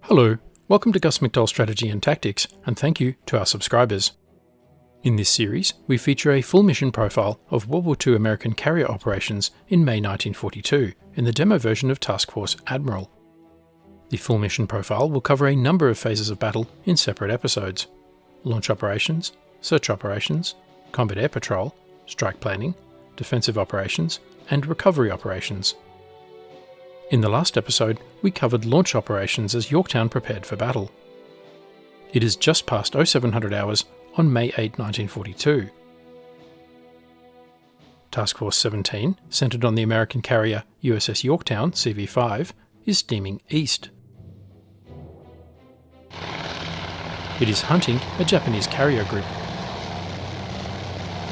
Hello, welcome to Gus McDowell Strategy and Tactics, and thank you to our subscribers. In this series, we feature a full mission profile of World War II American carrier operations in May 1942 in the demo version of Task Force Admiral. The full mission profile will cover a number of phases of battle in separate episodes: launch operations, search operations, combat air patrol, strike planning, defensive operations, and recovery operations. In the last episode, we covered launch operations as Yorktown prepared for battle. It is just past 0700 hours on May 8, 1942. Task Force 17, centred on the American carrier USS Yorktown CV-5, is steaming east. It is hunting a Japanese carrier group.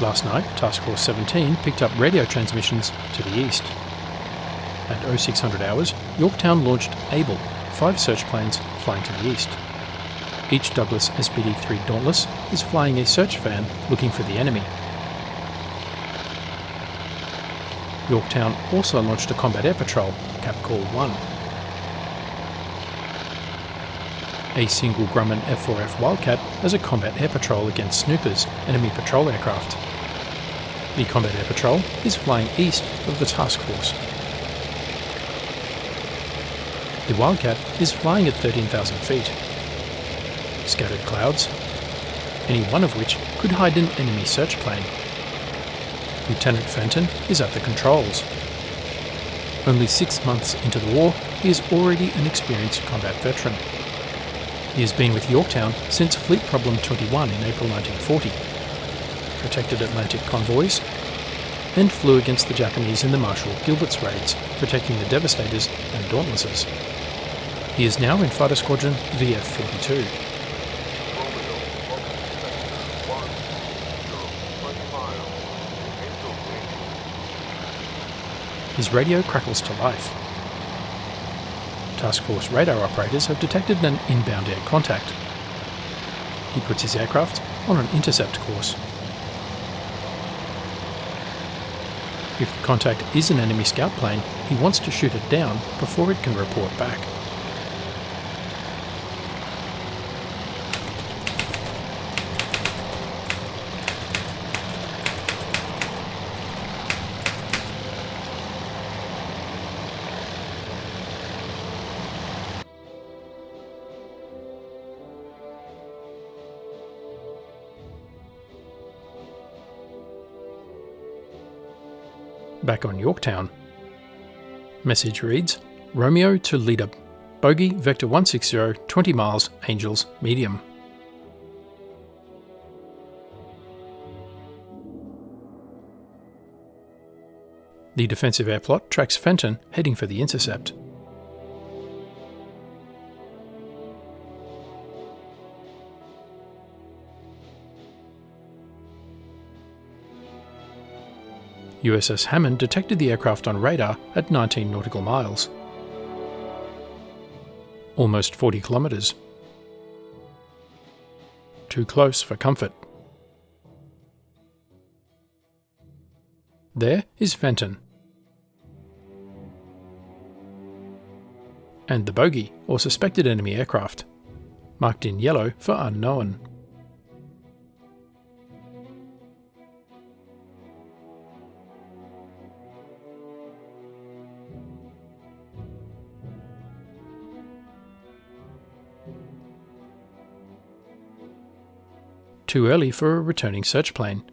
Last night, Task Force 17 picked up radio transmissions to the east. At 0600 hours, Yorktown launched Able, 5 search planes flying to the east. Each Douglas SBD-3 Dauntless is flying a search fan looking for the enemy. Yorktown also launched a combat air patrol, Cap Call 1. A single Grumman F-4F Wildcat as a combat air patrol against Snoopers, enemy patrol aircraft. The combat air patrol is flying east of the task force. The Wildcat is flying at 13,000 feet. Scattered clouds, any one of which could hide an enemy search plane. Lieutenant Fenton is at the controls. Only 6 months into the war, he is already an experienced combat veteran. He has been with Yorktown since Fleet Problem 21 in April 1940, protected Atlantic convoys, and flew against the Japanese in the Marshal Gilbert's raids, protecting the Devastators and Dauntlesses. He is now in Fighter Squadron VF-42. His radio crackles to life. Task Force radar operators have detected an inbound air contact. He puts his aircraft on an intercept course. If the contact is an enemy scout plane, he wants to shoot it down before it can report back. Back on Yorktown. Message reads, Romeo to leader, bogey vector 160, 20 miles, Angels, medium. The defensive air plot tracks Fenton heading for the intercept. USS Hammond detected the aircraft on radar at 19 nautical miles. Almost 40 kilometres. Too close for comfort. There is Fenton. And the bogey, or suspected enemy aircraft, marked in yellow for unknown. Too early for a returning search plane.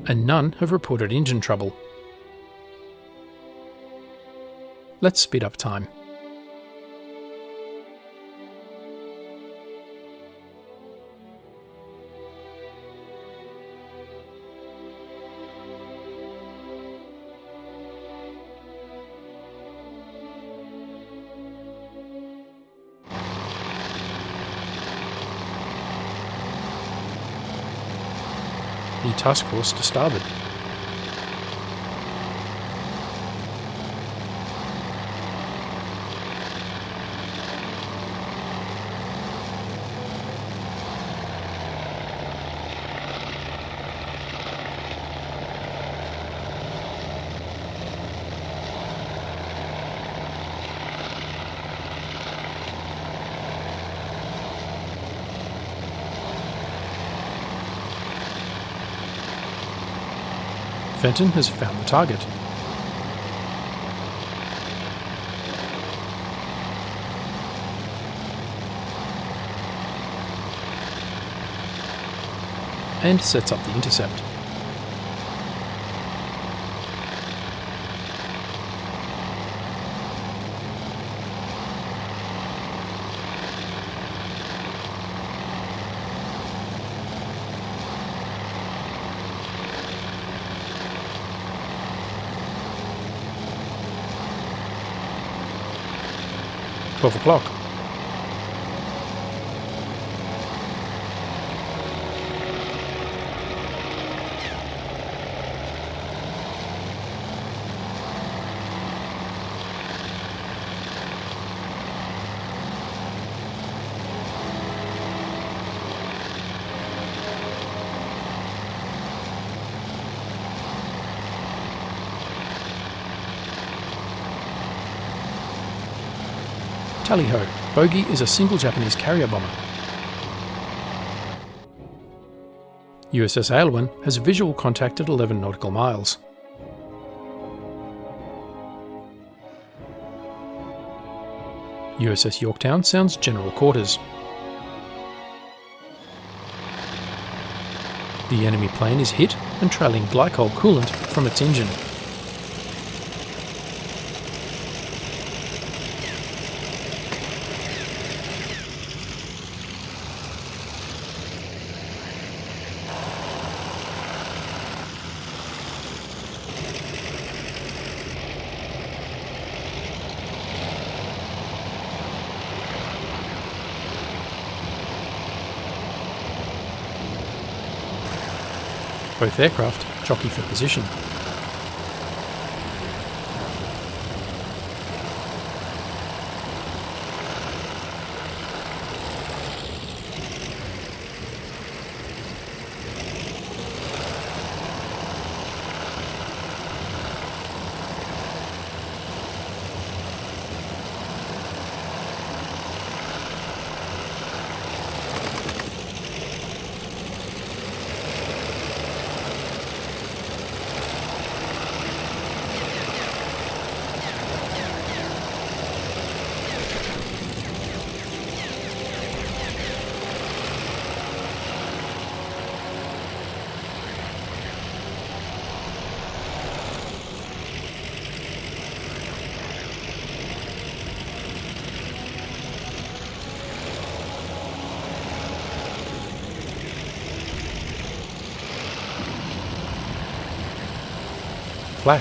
And none have reported engine trouble. Let's speed up time. The task force to starboard. Fenton has found the target. And sets up the intercept. $12. Tally-ho, bogey is a single Japanese carrier bomber. USS Aylwin has visual contact at 11 nautical miles. USS Yorktown sounds general quarters. The enemy plane is hit and trailing glycol coolant from its engine. Both aircraft jockey for position. Flak.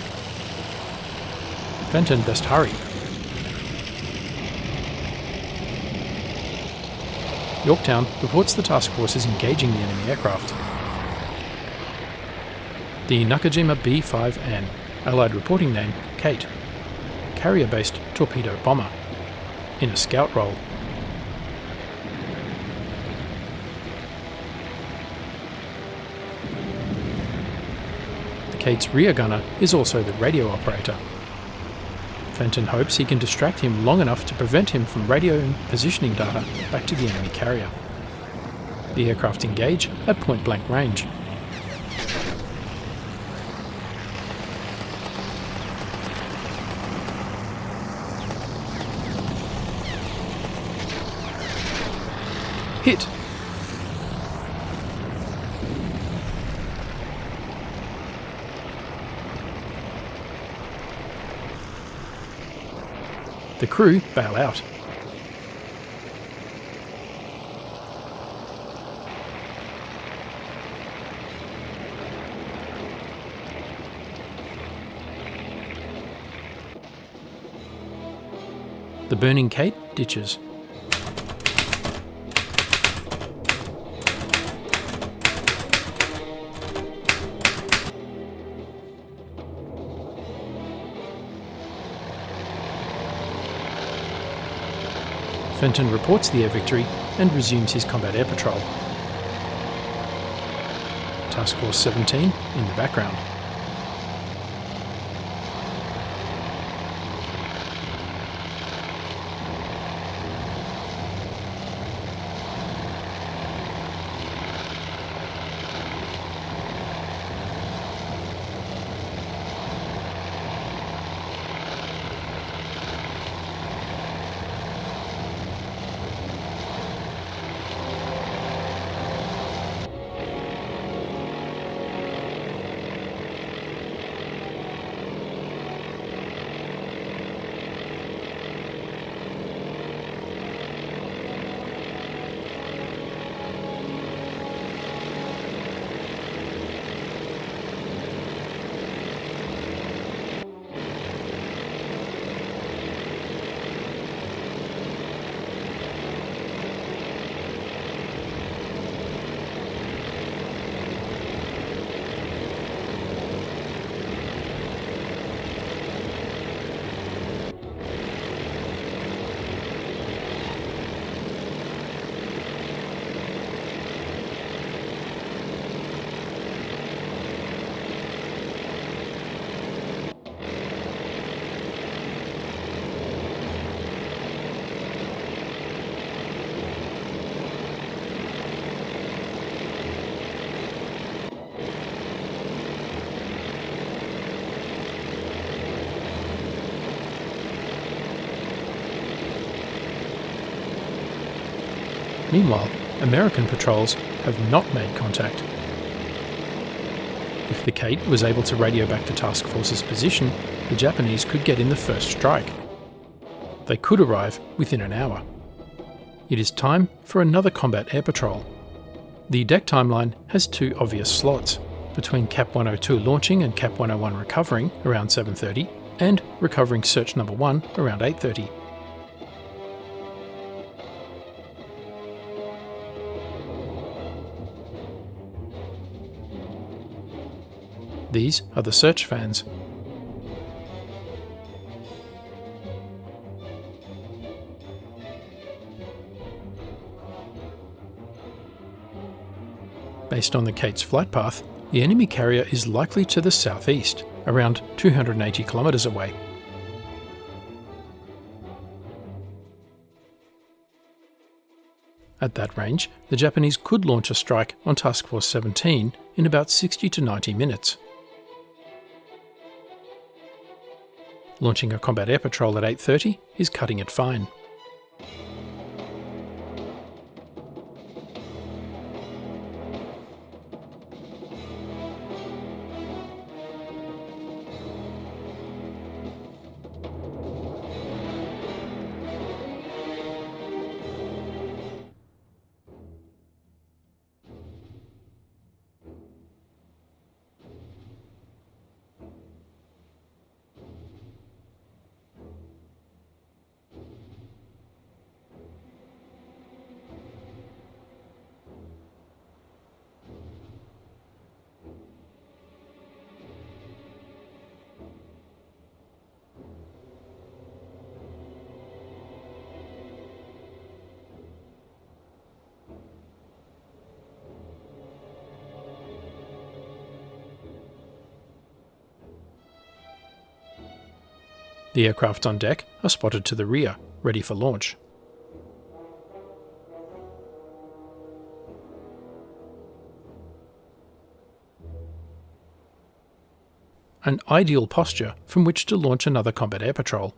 Fenton best hurry. Yorktown reports the task force is engaging the enemy aircraft. The Nakajima B-5N, Allied reporting name Kate, carrier-based torpedo bomber, in a scout role. Kate's rear gunner is also the radio operator. Fenton hopes he can distract him long enough to prevent him from radioing positioning data back to the enemy carrier. The aircraft engage at point-blank range. Hit! The crew bail out. The burning Kate ditches. Fenton reports the air victory and resumes his combat air patrol. Task Force 17 in the background. Meanwhile, American patrols have not made contact. If the Kate was able to radio back to Task Force's position, the Japanese could get in the first strike. They could arrive within an hour. It is time for another combat air patrol. The deck timeline has two obvious slots, between Cap 102 launching and Cap 101 recovering around 7:30, and recovering search number 1 around 8:30. These are the search fans. Based on the Kate's flight path, the enemy carrier is likely to the southeast, around 280 kilometers away. At that range, the Japanese could launch a strike on Task Force 17 in about 60 to 90 minutes. Launching a combat air patrol at 8:30 is cutting it fine. The aircraft on deck are spotted to the rear, ready for launch. An ideal posture from which to launch another combat air patrol.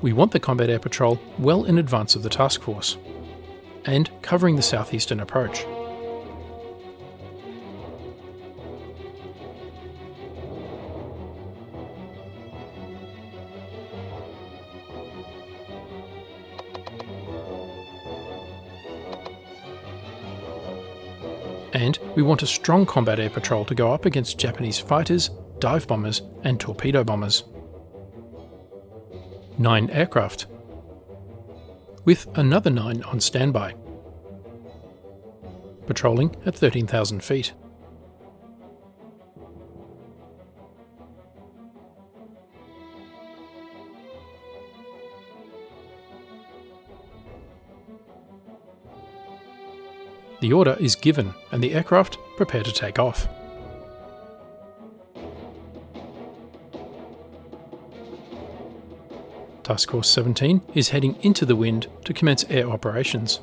We want the combat air patrol well in advance of the task force, and covering the southeastern approach. And we want a strong combat air patrol to go up against Japanese fighters, dive bombers and torpedo bombers. 9 aircraft, with another 9 on standby, patrolling at 13,000 feet. The order is given and the aircraft prepare to take off. Task Force 17 is heading into the wind to commence air operations.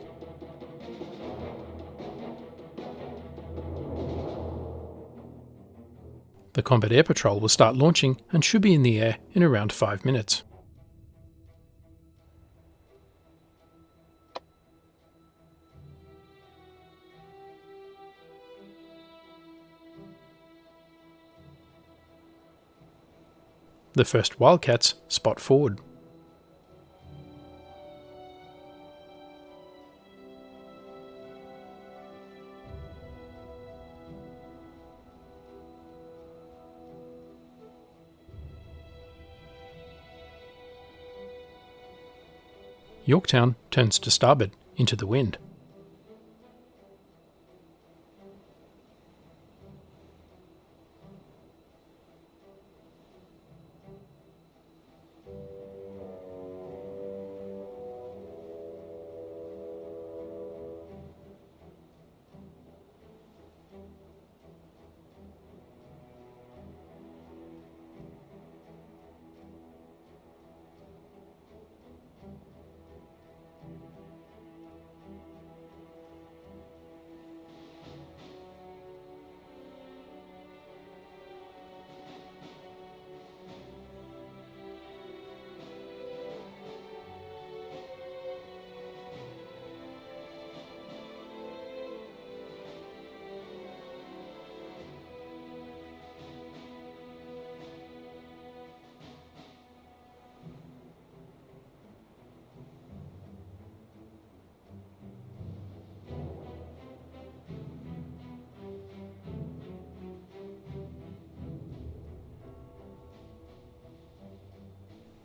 The combat air patrol will start launching and should be in the air in around 5 minutes. The first Wildcats spot forward. Yorktown turns to starboard into the wind.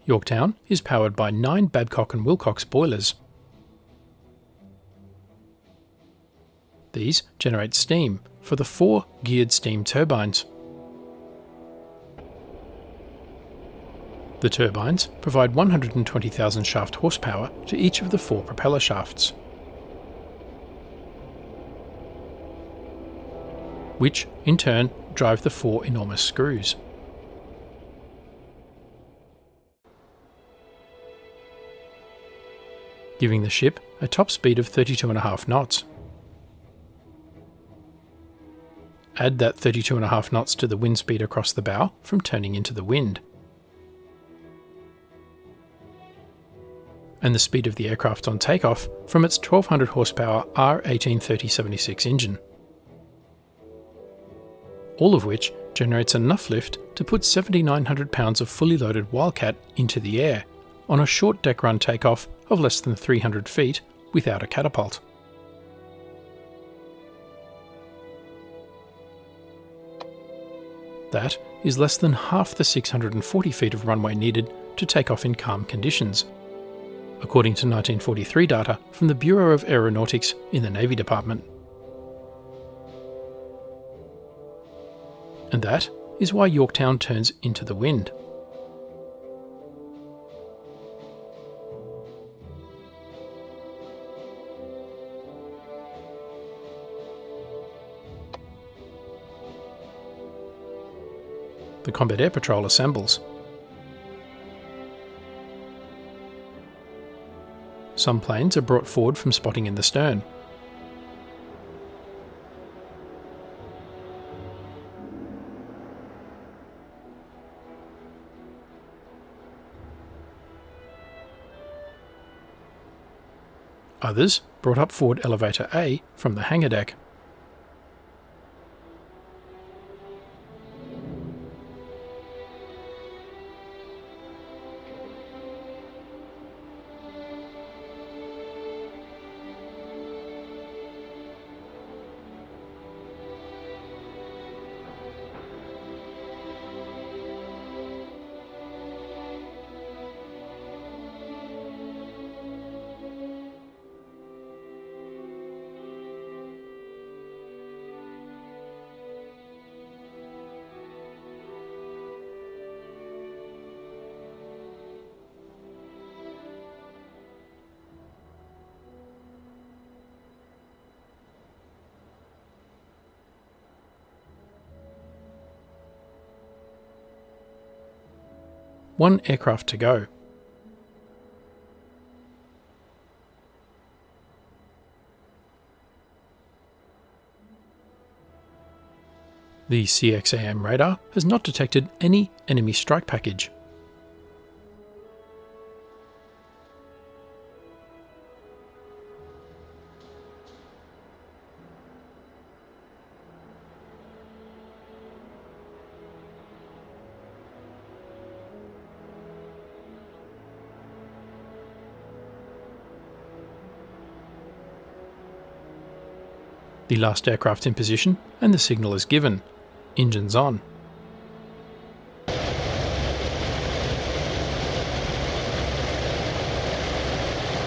Yorktown is powered by 9 Babcock and Wilcox boilers. These generate steam for the 4 geared steam turbines. The turbines provide 120,000 shaft horsepower to each of the 4 propeller shafts, which in turn drive the 4 enormous screws. Giving the ship a top speed of 32.5 knots. Add that 32.5 knots to the wind speed across the bow from turning into the wind, and the speed of the aircraft on takeoff from its 1200 horsepower R1830-76 engine, all of which generates enough lift to put 7,900 pounds of fully loaded Wildcat into the air on a short deck run takeoff of less than 300 feet without a catapult. That is less than half the 640 feet of runway needed to take off in calm conditions, according to 1943 data from the Bureau of Aeronautics in the Navy Department. And that is why Yorktown turns into the wind. The Combat Air Patrol assembles. Some planes are brought forward from spotting in the stern. Others brought up forward elevator A from the hangar deck. One aircraft to go. The CXAM radar has not detected any enemy strike package. The last aircraft in position and the signal is given. Engines on.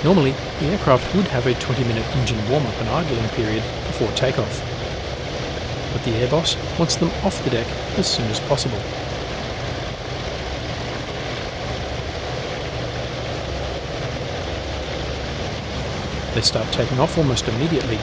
Normally, the aircraft would have a 20-minute engine warm-up and idling period before takeoff. But the airboss wants them off the deck as soon as possible. They start taking off almost immediately.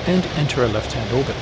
And enter a left-hand orbit.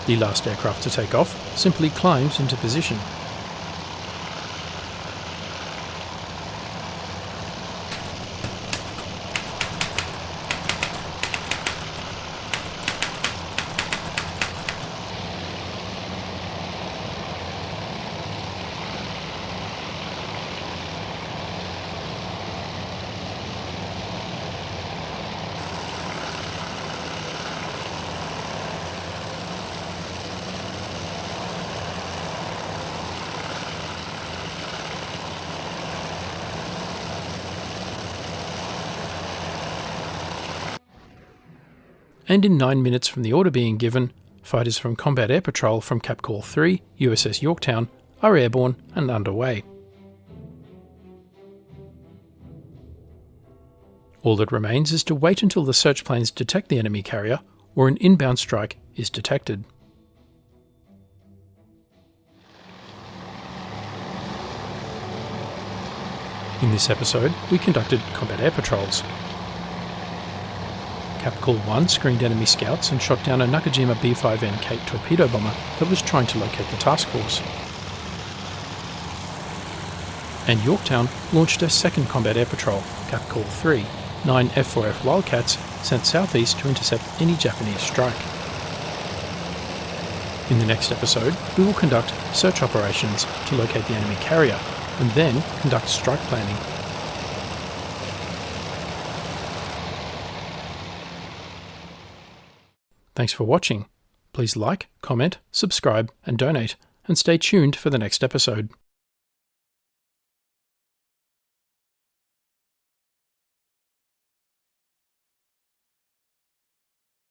The last aircraft to take off simply climbs into position. And in 9 minutes from the order being given, fighters from Combat Air Patrol from Capcall 3, USS Yorktown, are airborne and underway. All that remains is to wait until the search planes detect the enemy carrier or an inbound strike is detected. In this episode, we conducted combat air patrols. Capcall 1 screened enemy scouts and shot down a Nakajima B-5N Kate torpedo bomber that was trying to locate the task force. And Yorktown launched a second combat air patrol, Capcall 3, 9 F4F Wildcats sent southeast to intercept any Japanese strike. In the next episode, we will conduct search operations to locate the enemy carrier, and then conduct strike planning. Thanks for watching. Please like, comment, subscribe, and donate, and stay tuned for the next episode.